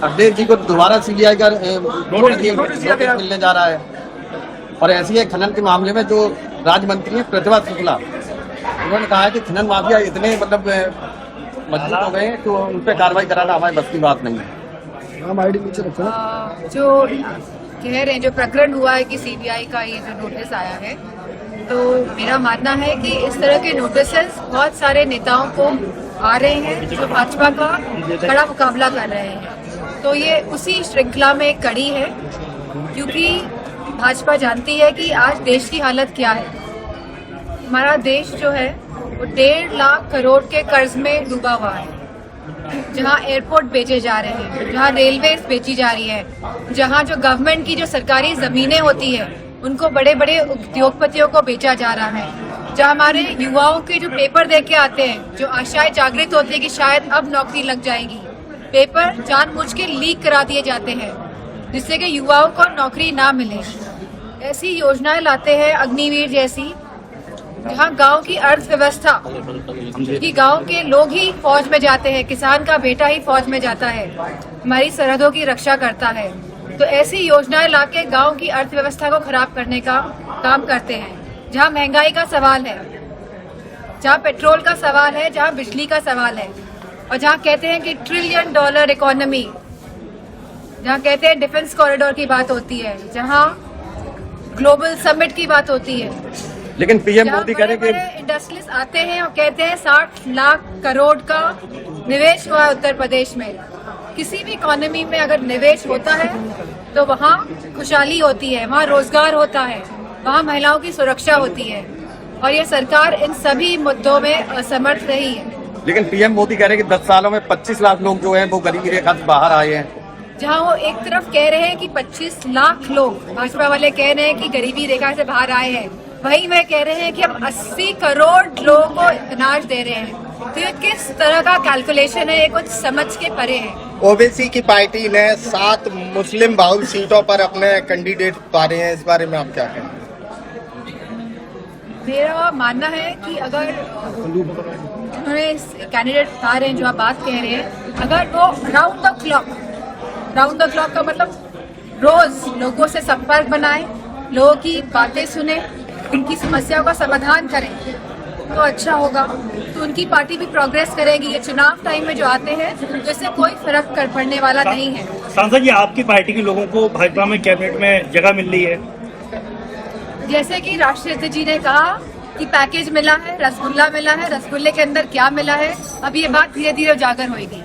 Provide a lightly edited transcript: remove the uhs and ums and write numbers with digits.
अखिलेश जी को दोबारा सीबीआई का नोटिस मिलने जा रहा है। और ऐसी है खनन के मामले में जो राज्य मंत्री है प्रतिभा शुक्ला, उन्होंने कहा है कि खनन माफिया इतने मजबूत हो गए हैं तो उन पर कार्रवाई कराना हमारी बस की बात नहीं है। जो कह रहे हैं, जो प्रकरण हुआ है कि सीबीआई का ये जो नोटिस आया है, तो मेरा मानना है कि इस तरह के नोटिसेस बहुत सारे नेताओं को आ रहे हैं जो भाजपा का बड़ा मुकाबला कर रहे हैं। तो ये उसी श्रृंखला में एक कड़ी है, क्योंकि भाजपा जानती है कि आज देश की हालत क्या है। हमारा देश जो है वो 1.5 लाख करोड़ के कर्ज में डूबा हुआ है, जहां एयरपोर्ट बेचे जा रहे हैं, जहां रेलवे बेची जा रही है, जहां जो गवर्नमेंट की जो सरकारी जमीनें होती है उनको बड़े बड़े उद्योगपतियों को बेचा जा रहा है, जहां हमारे युवाओं के जो पेपर दे के आते हैं, जो आशाएं जागृत होती है कि शायद अब नौकरी लग जाएगी, पेपर जानबूझ के लीक करा दिए जाते हैं जिससे कि युवाओं को नौकरी ना मिले। ऐसी योजनाएं लाते हैं अग्निवीर जैसी, जहाँ गांव की अर्थव्यवस्था, कि गांव के लोग ही फौज में जाते हैं, किसान का बेटा ही फौज में जाता है, हमारी सरहदों की रक्षा करता है। तो ऐसी योजनाएं लाके गांव की अर्थव्यवस्था को खराब करने का काम करते हैं, जहाँ महंगाई का सवाल है, जहाँ पेट्रोल का सवाल है, जहाँ बिजली का सवाल है, और जहाँ कहते हैं कि $1 ट्रिलियन इकोनॉमी, जहाँ कहते हैं डिफेंस कॉरिडोर की बात होती है, जहाँ ग्लोबल समिट की बात होती है। लेकिन पीएम मोदी कह रहे कि इंडस्ट्रियलिस्ट आते हैं और कहते हैं 60 लाख करोड़ का निवेश हुआ है उत्तर प्रदेश में। किसी भी इकोनॉमी में अगर निवेश होता है तो वहाँ खुशहाली होती है, वहाँ रोजगार होता है, वहाँ महिलाओं की सुरक्षा होती है, और ये सरकार इन सभी मुद्दों में असमर्थ रही है। लेकिन पीएम मोदी कह रहे हैं कि 10 सालों में 25 लाख लोग जो हैं वो गरीबी रेखा से बाहर आए हैं। जहाँ वो एक तरफ कह रहे हैं कि 25 लाख लोग, भाजपा वाले कह रहे हैं कि गरीबी रेखा से बाहर आए हैं, वहीं वह कह रहे हैं कि हम 80 करोड़ लोगों को अनाज दे रहे हैं। तो ये किस तरह का कैलकुलेशन है, ये कुछ समझ के परे है। ओबीसी की पार्टी ने 7 मुस्लिम बहुल सीटों पर अपने कैंडिडेट उतारे हैं, इस बारे में आप क्या कहें? मेरा मानना है कि अगर उन्होंने कैंडिडेट उतारे हैं, जो आप बात कह रहे हैं, अगर वो राउंड द क्लॉक का मतलब रोज लोगों से संपर्क बनाए, लोगों की बातें सुने, उनकी समस्याओं का समाधान करें तो अच्छा होगा। तो उनकी पार्टी भी प्रोग्रेस करेगी। ये चुनाव टाइम में जो आते हैं तो इससे कोई फर्क पड़ने वाला नहीं है। सांसद जी, आपकी पार्टी के लोगों को भाजपा में कैबिनेट में जगह मिल रही है? जैसे कि राष्ट्रीय अध्यक्ष जी ने कहा कि पैकेज मिला है, रसगुल्ला मिला है, रसगुल्ले के अंदर क्या मिला है, अब ये बात धीरे धीरे उजागर होगी।